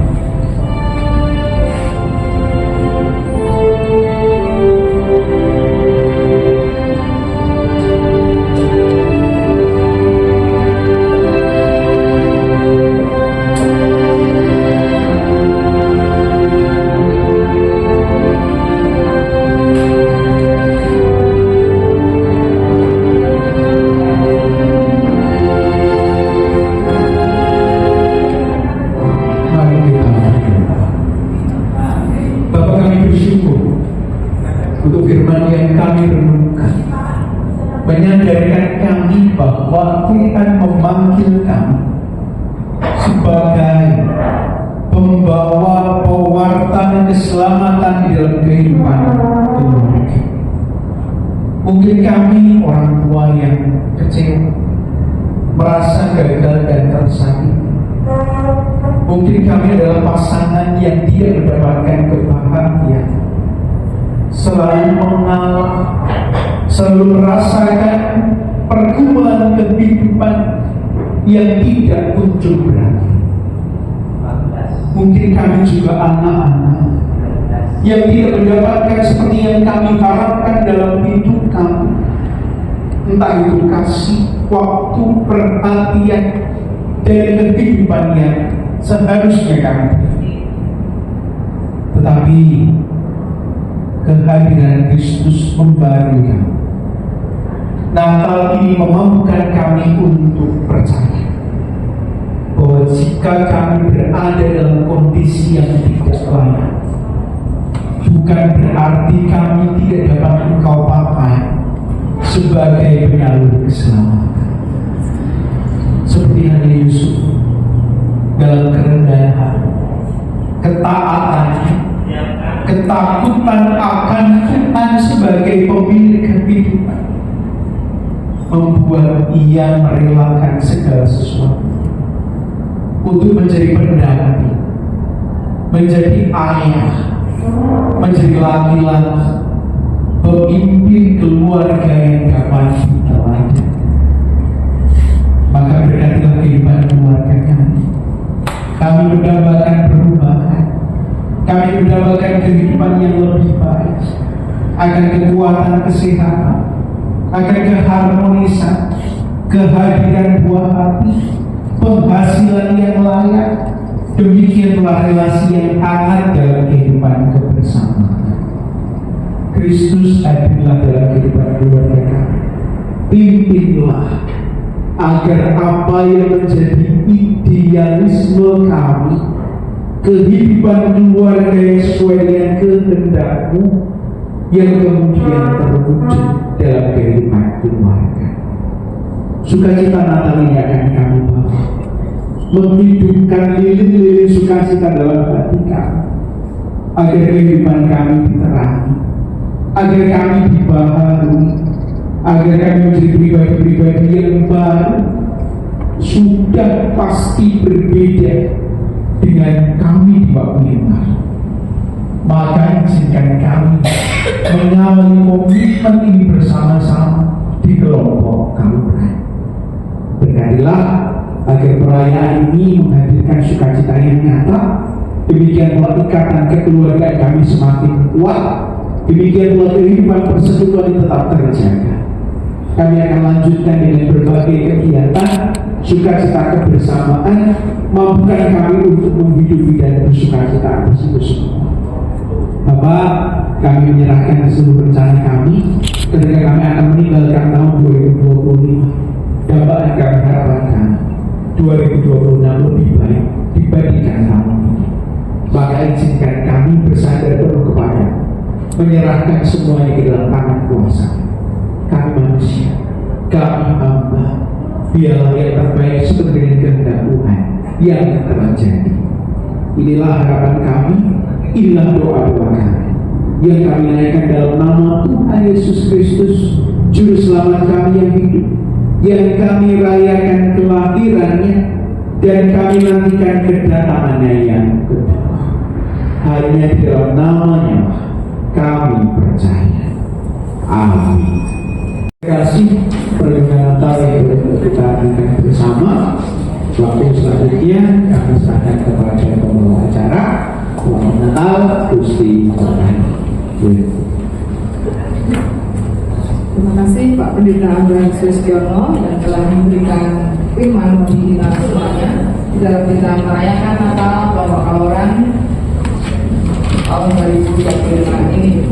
Speaker 4: Untuk firman yang kami renungkan, menyadarkan kami bahwa Tuhan memanggil kami sebagai pembawa pewarta keselamatan di dalam kehidupan keluarga. Mungkin kami orang tua yang kecewa, merasa gagal dan tersakiti. Mungkin kami adalah pasangan yang tidak mendapatkan kebahagiaan, selalu mengalah, selalu merasakan pergumulan kehidupan yang tidak kunjung berakhir. Mungkin kami juga anak-anak yang tidak mendapatkan seperti yang kami harapkan dalam hidup kami, entah itu kasih, waktu, perhatian, dari kehidupan yang seharusnya kami. Tetapi kehadiran Kristus membarui kami. Natal ini memampukan kami untuk percaya bahwa jika kami berada dalam kondisi yang tidak layak, bukan berarti kami tidak dapat Engkau pakai sebagai penyalur keselamatan. Seperti halnya Yusuf dalam kerendahan hati, ketaatannya, ketakutan akan Tuhan sebagai pemilik kehidupan, membuat ia merelakan segala sesuatu untuk menjadi pendamping, menjadi ayah, menjadi laki-laki, pemimpin keluarga yang dapat diteladani. Maka berkatilah kehidupan keluarga kami. Kami mendapatkan perubahan, kami mendapatkan kehidupan yang lebih baik, akan kekuatan kesehatan, akan keharmonisan, kehadiran buah hati, penghasilan yang layak. Demikianlah relasi yang hangat dalam kehidupan kebersamaan. Kristus hadirlah dalam kehidupan keluarga kami. Pimpinlah agar apa yang menjadi idealisme kami, kehidupan keluarga yang sesuai dengan kehendak-Mu, yang kemudian terwujud dalam kehidupan keluarga. Sukacita Natal ini akan kami bawa, menghidupkan lilin-lilin sukacita dalam hati kami, agar kehidupan kami diterangi, agar kami dibaharui, agar kami menjadi pribadi-pribadi yang baru, sudah pasti berbeda dengan kami di waktu yang lalu. Maka izinkan kami mengawali komitmen ini bersama-sama di kelompok Kaluran. Berkatilah agar perayaan ini menghadirkan sukacita yang nyata. Demikian pula ikatan kekeluargaan kami semakin kuat. Demikian pula kehidupan persekutuan tetap terjaga. Kami akan lanjutkan dengan berbagai kegiatan sukacita kebersamaan, mampukan kami untuk menghidupi dan bersukacita bersama semua. Bapak, kami menyerahkan seluruh rencana kami ketika kami akan meninggalkan tahun 2025. Dapat kami harapkan 2026 lebih baik dibandingkan tahun ini. Maka izinkan kami bersandar penuh kepada, menyerahkan semuanya ke dalam tangan kuasa. Kami manusia, kami hamba, biarlah yang terbaik seperti dengan kehendak Tuhan yang terjadi. Inilah harapan kami, inilah doa-doa kami yang kami naikkan dalam nama Tuhan Yesus Kristus, Juru Selamat kami yang hidup, yang kami rayakan kelahirannya dan kami nantikan kedatangannya yang kedua. Hanya di dalam namanya kami percaya. Amin. Terima kasih perkenaan Natal yang kita akan bersama. Waktu selanjutnya kami serahkan kepada pembawa acara. Selamat Natal, Gusti Tuhan.
Speaker 1: Terima kasih Pak Pendeta Abraham Sulistiono dan telah memberikan firman bagi kita semuanya di dalam kita merayakan Natal kelompok Kaluran tahun 2025 ini.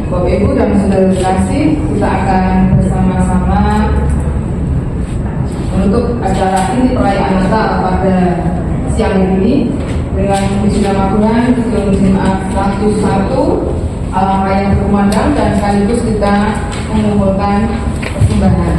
Speaker 1: Bapak Ibu dan saudara kasih, kita akan bersama-sama menutup acara ini perayaan Natal pada siang ini dengan wisuda Tuhan Sion Jemaat 101 alam raya berkumandang, dan sekaligus kita mengumpulkan persembahan.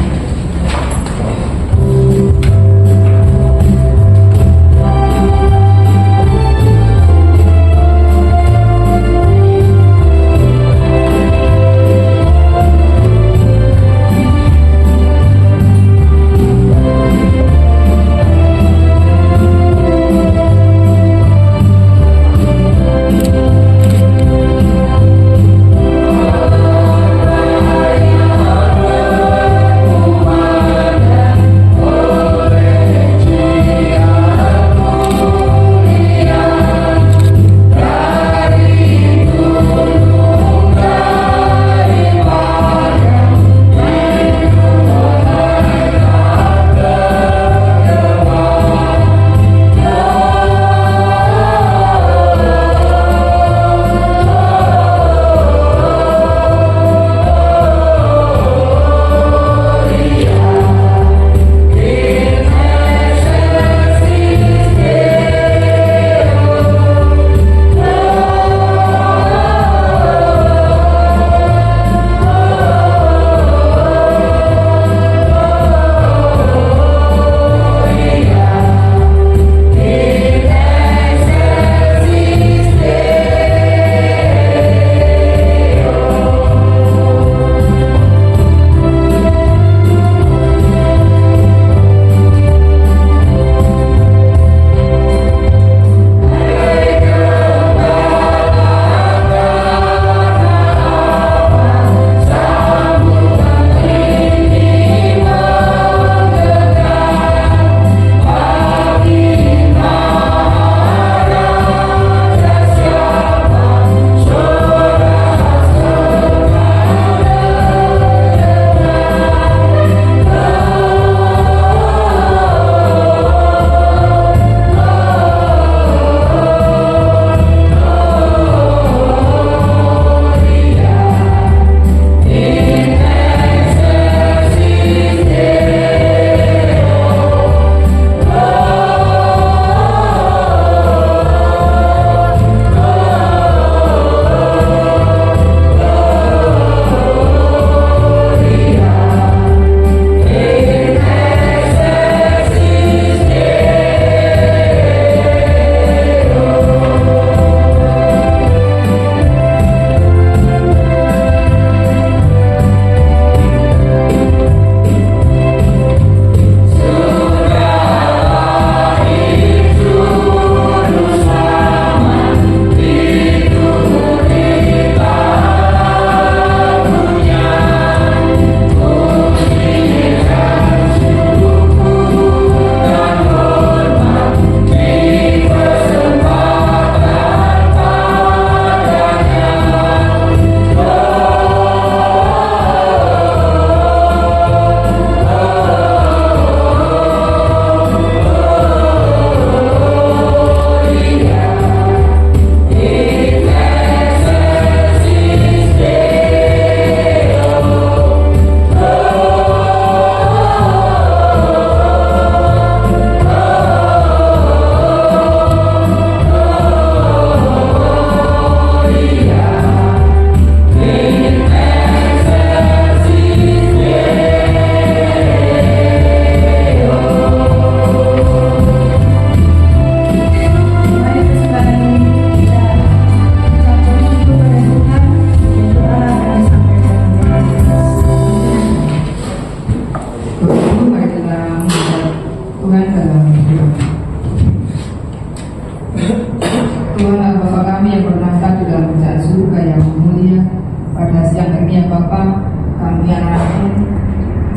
Speaker 1: ini ya Bapak, kami anak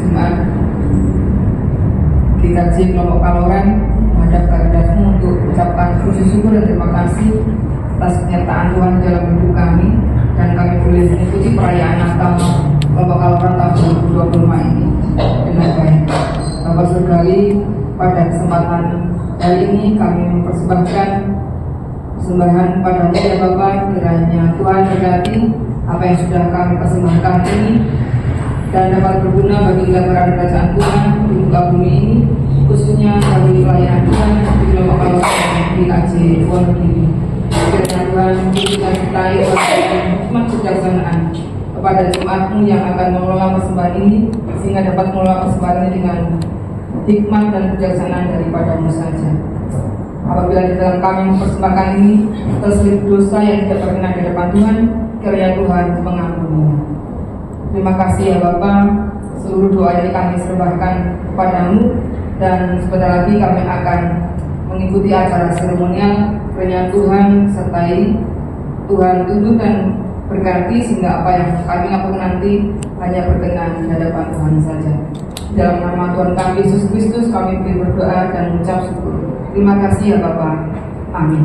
Speaker 1: Jemaat GKJ Kelompok Kaloran menghadap kehadiratmu untuk ucapkan puji syukur dan terima kasih atas penyertaan Tuhan dalam hidup kami, dan kami boleh mengikuti perayaan Natal Kelompok Kaloran tahun 2025 ini dengan baik. Bapak Surgawi, pada kesempatan hari ini kami mempersembahkan persembahan padamu ya Bapak, kiranya Tuhan berkati apa yang sudah kami persembahkan ini dan dapat berguna bagi gambaran kerajaan Tuhan di muka bumi ini, khususnya bagi pelayanan Tuhan di Kelompok Kaloran di Aceh Wonogiri. Kiranya Tuhan kita sertai hikmat kebijaksanaan kepada jemaatmu yang akan mengelola persembahan ini, sehingga dapat mengelola persembahan ini dengan hikmat dan kebijaksanaan daripadamu saja. Apabila di dalam kami mempersembahkan ini terselip dosa yang tidak berkenan di hadapan Tuhan, kiranya Tuhan mengampuninya. Terima kasih ya Bapak, seluruh doa ini kami serahkan kepadamu, dan sebentar lagi kami akan mengikuti acara seremonial. Kiranya Tuhan sertai, Tuhan tuntun dan berkati sehingga apa yang kami lakukan nanti hanya berkenan di hadapan Tuhan saja. Dalam nama Tuhan kami Yesus Kristus kami berdoa dan mengucap syukur. Terima kasih ya Bapak. Amin.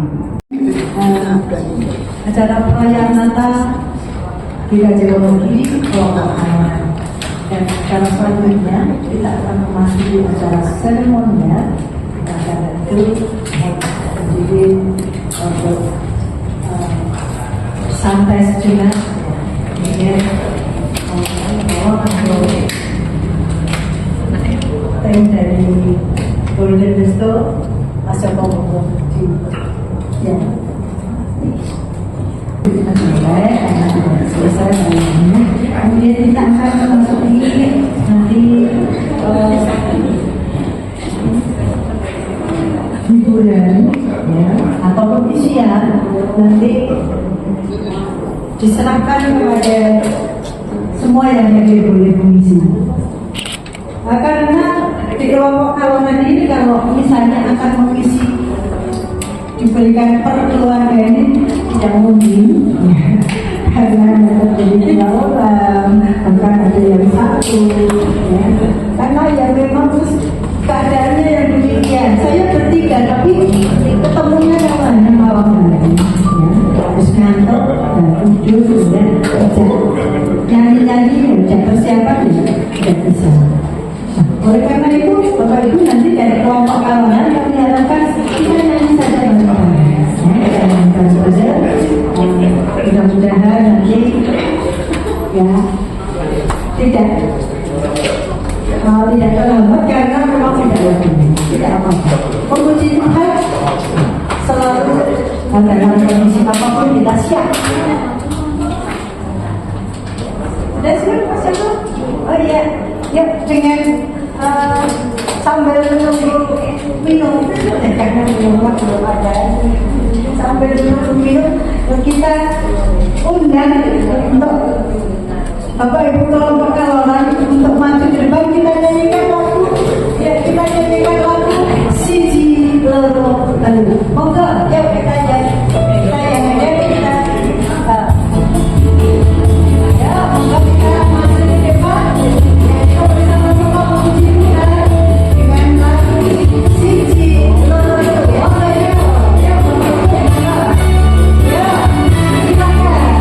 Speaker 2: Acara perayaan Natal GKJ Wonogiri Kelompok Kaloran, dan acara selanjutnya kita akan memasuki acara seremonial. Acara itu jadi untuk santai sejenak, kemudian tim dari Golden Resto masuk di ya. Kita selesai, karena sudah selesai bayangannya. Kemudian kita akan memasuki nanti hiburan ya, atau pengisian nanti diserahkan kepada semua yang hadir boleh mengisi. Karena di Kelompok Kaloran ini kalau misalnya akan mengisi diberikan per keluarga ini tidak mungkin ya. Karena terjadi 2 orang, bukan ada yang 1 ya. Karena yang memang keadaannya yang demikian. Saya bertiga tapi ketemunya hanya malam hari ya. Harus ngantuk dan tidur dan kerja nyanyi-nyanyi ya, udah persiapan ya tidak bisa. Oleh karena itu, Bapak Ibu nanti dari Kelompok Kaloran kami harapkan kita nyanyi saja bersama. Kita nyanyikan saja. Mudah-mudahan nanti ya tidak terlambat karena memang tidak apa-apa. Memuji Tuhan selalu dalam kondisi apapun kita siap. Dan sekarang Mas Joko, oh iya, yuk dengan sambil menunggu minum karena minumnya belum ada, sambil menunggu minum kita undang untuk Bapak Ibu Kelompok Kaloran untuk maju ke depan. Kita nyanyikan lagu ya, kita nyanyikan lagu Siji Loro Telu. Monggo yuk kita yang ada kita ya, monggo kita maju ke depan. Bersama-sama memuji Tuhan dengan lagu Siji Loro Telu. Monggo ya, monggo ya, silakan.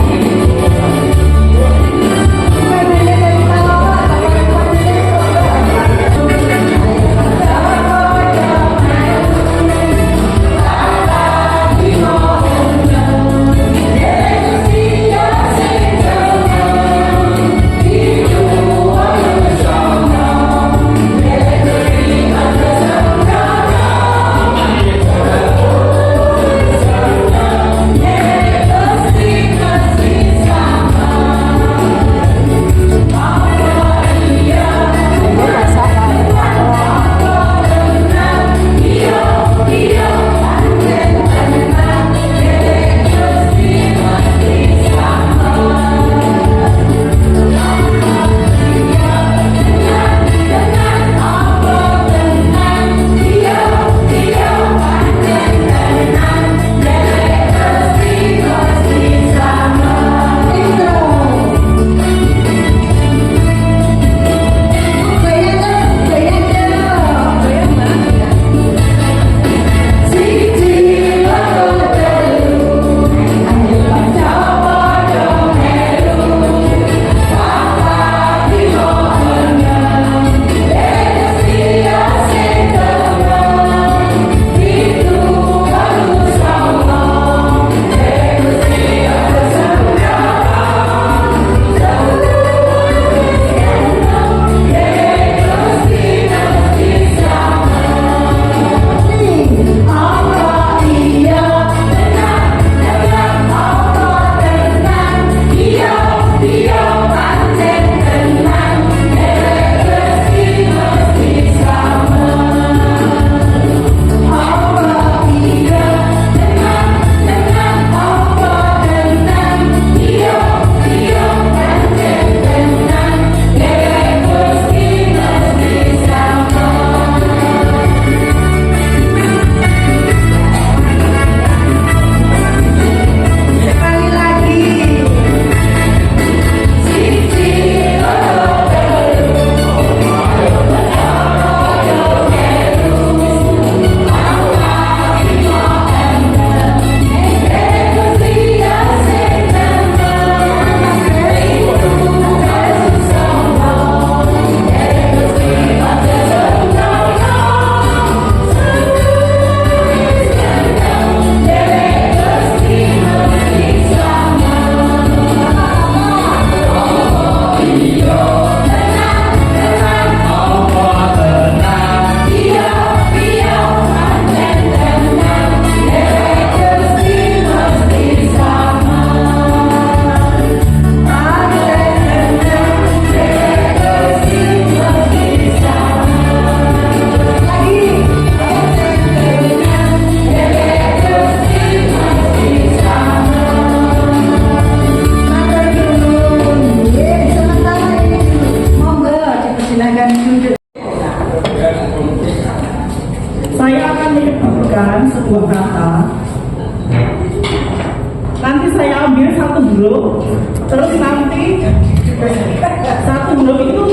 Speaker 5: satu belum itu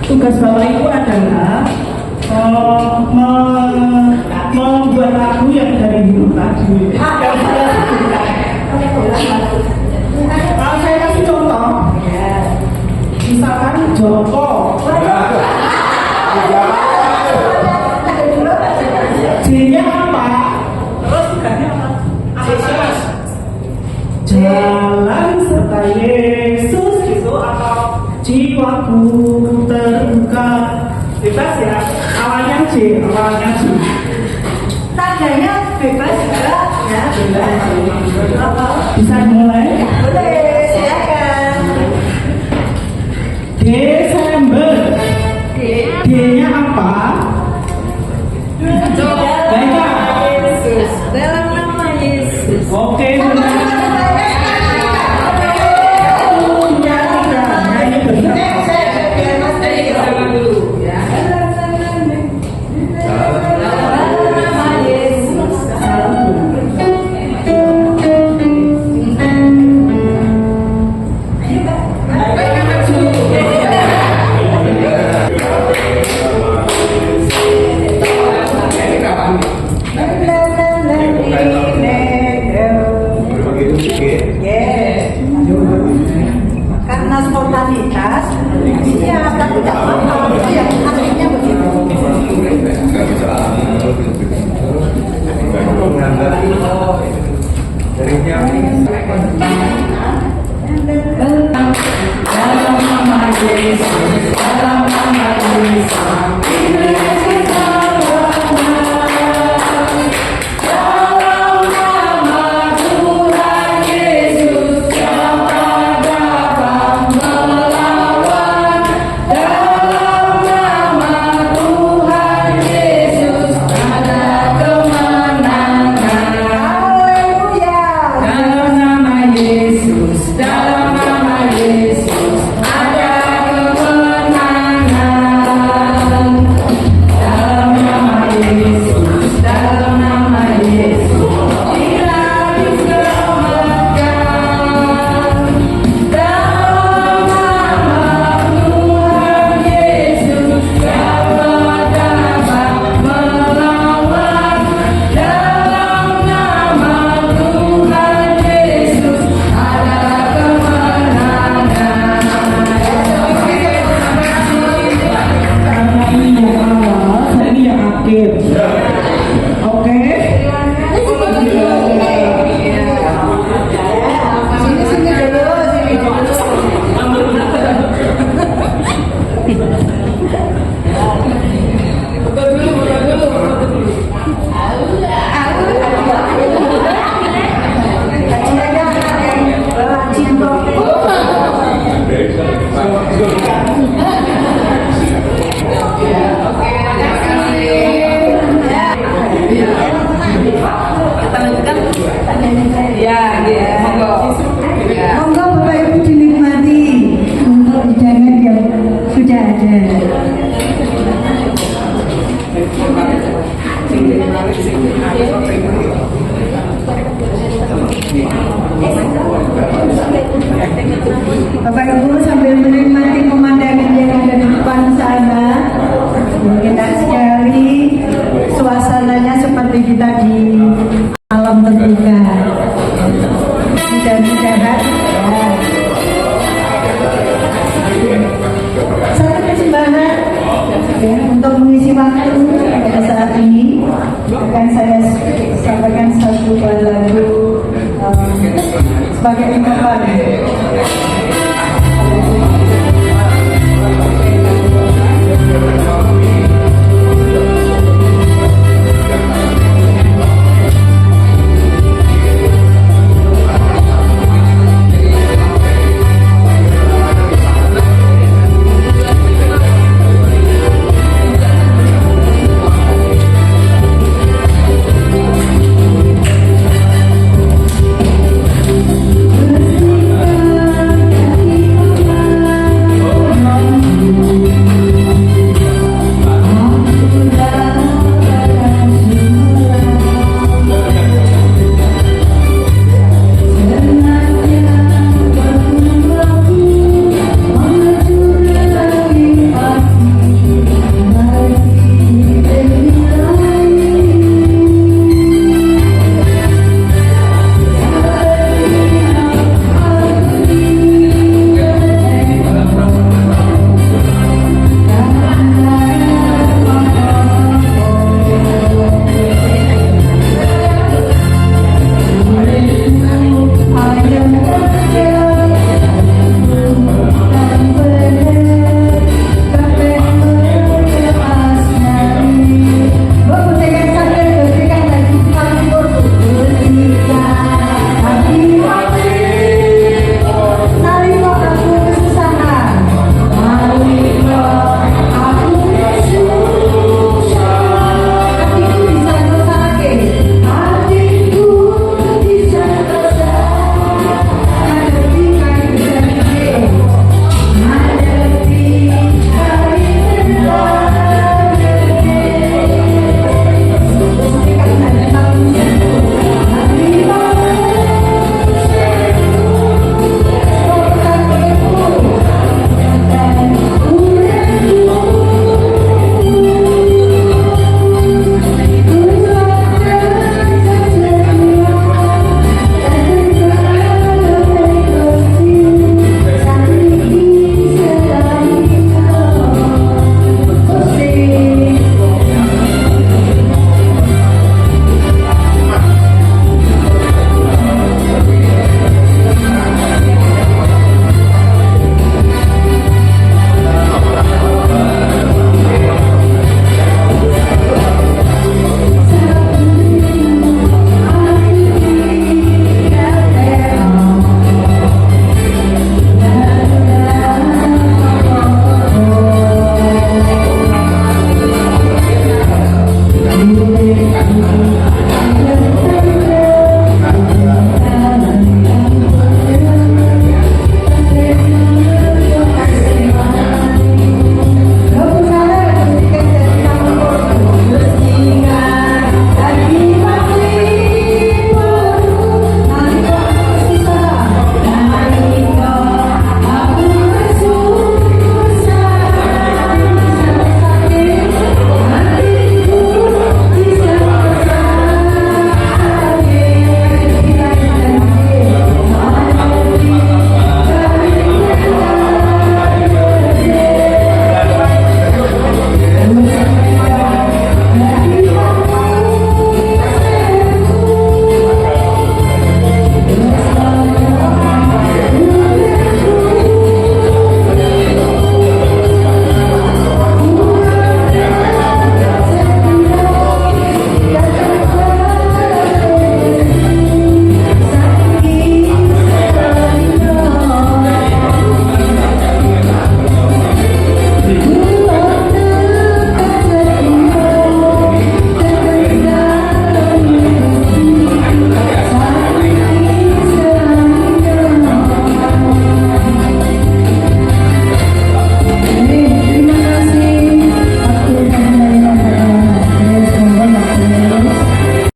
Speaker 5: tugas Bapak Ibu adalah membuat lagu yang dari dulu tadi. Saya kasih contoh. Misalkan Joko. J-nya apa? Terus bukannya apa? Jalan serta Yesus itu atau jiwaku terbuka. Bebas ya, awalnya J. Tandanya bebas juga ya, bebas. Bisa mulai? Boleh, silakan. Desember. D-nya apa? Baca.
Speaker 2: Yesus, dalam nama Yesus.
Speaker 5: Oke, benar. Nyanyi benar.
Speaker 1: Sama dulu ya.
Speaker 2: Karena spontanitas, ya tapi tidak apa-apa. Itu yang aslinya begitu.
Speaker 5: Dalam nama Yesus, dalam nama Yesus.
Speaker 2: Bapak Ibu sambil menikmati pemandangan yang ada di depan sana, enak sekali suasananya seperti kita di alam terbuka. Mudah-mudahan satu persembahan ya, untuk mengisi waktu pada saat ini akan saya sampaikan satu lagu sebagai ungkapan